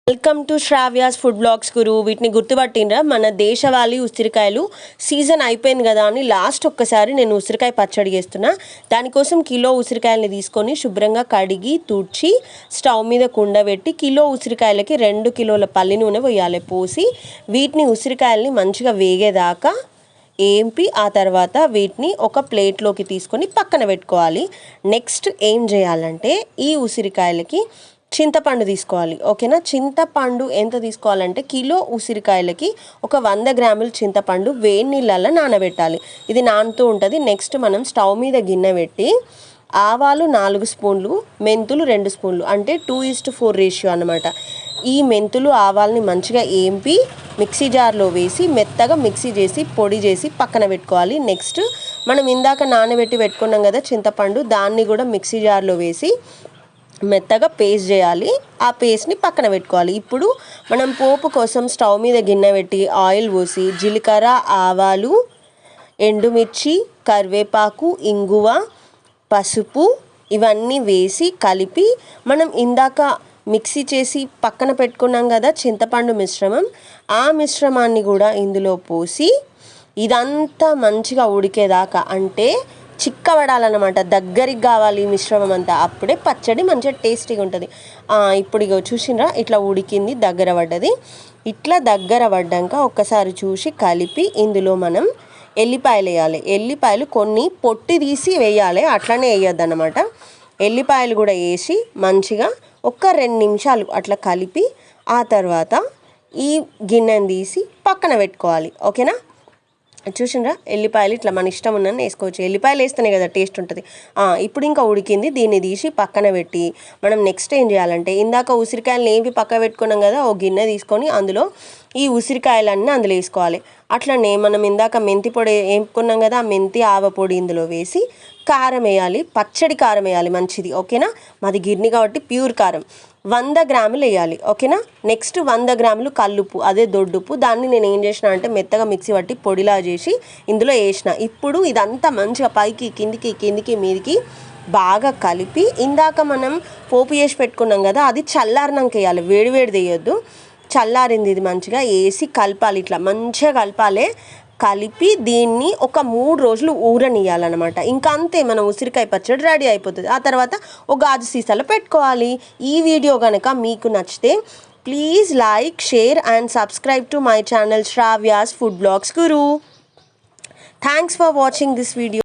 Welcome to Sravya's food blogs గురు. వీటిని గుర్తుపట్టినరా? మన దేశవాళీ ఉసిరికాయలు సీజన్ అయిపోయింది కదా అని లాస్ట్ ఒక్కసారి నేను ఉసిరికాయ పచ్చడి చేస్తున్నా. దానికోసం కిలో ఉసిరికాయలని తీసుకొని శుభ్రంగా కడిగి తుడిచి స్టవ్ మీద కుండ పెట్టి కిలో ఉసిరికాయలకి 2 కిలోల పల్లి నూనె పోయాలి. పోసి వీటిని ఉసిరికాయలని మంచిగా వేగేదాకా ఏంపి ఆ తర్వాత వీటిని ఒక ప్లేట్లోకి తీసుకొని పక్కన పెట్టుకోవాలి. నెక్స్ట్ ఏం చేయాలంటే ఈ ఉసిరికాయలకి చింతపండు తీసుకోవాలి. ఓకేనా? చింతపండు ఎంత తీసుకోవాలంటే కిలో ఉసిరికాయలకి ఒక 100 గ్రాముల చింతపండు వేడి నీళ్ళల్లో నానబెట్టాలి. ఇది నానుతూ ఉంటుంది. నెక్స్ట్ మనం స్టవ్ మీద గిన్నె పెట్టి ఆవాలు 4 స్పూన్లు, మెంతులు 2 స్పూన్లు, అంటే 2:4 రేషియో అనమాట. ఈ మెంతులు ఆవాల్ని మంచిగా ఏంపి మిక్సీ జార్లో వేసి మెత్తగా మిక్సీ చేసి పొడి చేసి పక్కన పెట్టుకోవాలి. నెక్స్ట్ మనం ఇందాక నానబెట్టి పెట్టుకున్నాం కదా చింతపండు, దాన్ని కూడా మిక్సీ జార్లో వేసి మెత్తగా పేస్ట్ చేయాలి. ఆ పేస్ట్ని పక్కన పెట్టుకోవాలి. ఇప్పుడు మనం పోపు కోసం స్టవ్ మీద గిన్నె పెట్టి ఆయిల్ పోసి జీలకర్ర, ఆవాలు, ఎండుమిర్చి, కరివేపాకు, ఇంగువ, పసుపు ఇవన్నీ వేసి కలిపి మనం ఇందాక మిక్సీ చేసి పక్కన పెట్టుకున్నాం కదా చింతపండు మిశ్రమం, ఆ మిశ్రమాన్ని కూడా ఇందులో పోసి ఇదంతా మంచిగా ఉడికేదాకా, అంటే చిక్కబడాలన్నమాట, దగ్గరికి కావాలి ఈ మిశ్రమం అంతా. అప్పుడే పచ్చడి మంచిగా టేస్టీగా ఉంటుంది. ఇప్పుడు ఇగో చూసినరా, ఇట్లా ఉడికింది, దగ్గర పడ్డది. ఇట్లా దగ్గర పడ్డాక ఒక్కసారి చూసి కలిపి ఇందులో మనం ఎల్లిపాయలు వేయాలి. ఎల్లిపాయలు కొన్ని పొట్టి తీసి వేయాలి, అట్లనే వేయద్దు అన్నమాట. ఎల్లిపాయలు కూడా వేసి మంచిగా ఒక 2 నిమిషాలు అట్లా కలిపి ఆ తర్వాత ఈ గిన్నెని తీసి పక్కన పెట్టుకోవాలి. ఓకేనా? చూసినరా, ఎల్లిపాయలు ఇట్లా మన ఇష్టం ఉన్నది వేసుకోవచ్చు. ఎల్లిపాయలు వేస్తేనే కదా టేస్ట్ ఉంటుంది. ఇప్పుడు ఇంకా ఉడికింది, దీన్ని తీసి పక్కన పెట్టి మనం నెక్స్ట్ ఏం చేయాలంటే ఇందాక ఉసిరికాయలు ఏంపి పక్క పెట్టుకున్నాం కదా, ఓ గిన్నె తీసుకొని అందులో ఈ ఉసిరికాయలన్నీ అందులో వేసుకోవాలి. అట్లనే మనం ఇందాక మెంతి పొడి వేపుకున్నాం కదా, ఆ మెంతి ఆవ పొడి ఇందులో వేసి కారం వేయాలి. పచ్చడి కారం వేయాలి మంచిది. ఓకేనా? మాది గిర్ని కాబట్టి ప్యూర్ కారం 100 గ్రాములు వేయాలి. ఓకేనా? నెక్స్ట్ 100 గ్రాములు కల్లుప్పు, అదే దొడ్డుప్పు. దాన్ని నేను ఏం చేసిన అంటే మెత్తగా మిక్సీ పట్టి పొడిలా చేసి ఇందులో వేసిన. ఇప్పుడు ఇదంతా మంచిగా పైకి కిందికి మీదికి బాగా కలిపి ఇందాక మనం పోపు చేసి పెట్టుకున్నాం కదా, అది చల్లారినాక వేయాలి, వేడివేడి వేయొద్దు. చల్లారింది ఇది మంచిగా వేసి కలపాలి. ఇట్లా మంచిగా కలపాలి. కలిపి దీన్ని ఒక 3 రోజులు ఊరనియాలన్నమాట. ఇంకా అంతే, మన ఉసిరికాయ పచ్చడి రెడీ అయిపోతుంది. ఆ తర్వాత ఒక గాజు సీసాలో పెట్టుకోవాలి. ఈ వీడియో కనుక మీకు నచ్చితే please like, share and subscribe to my channel Sravya's food blogs గురు. Thanks for watching this video.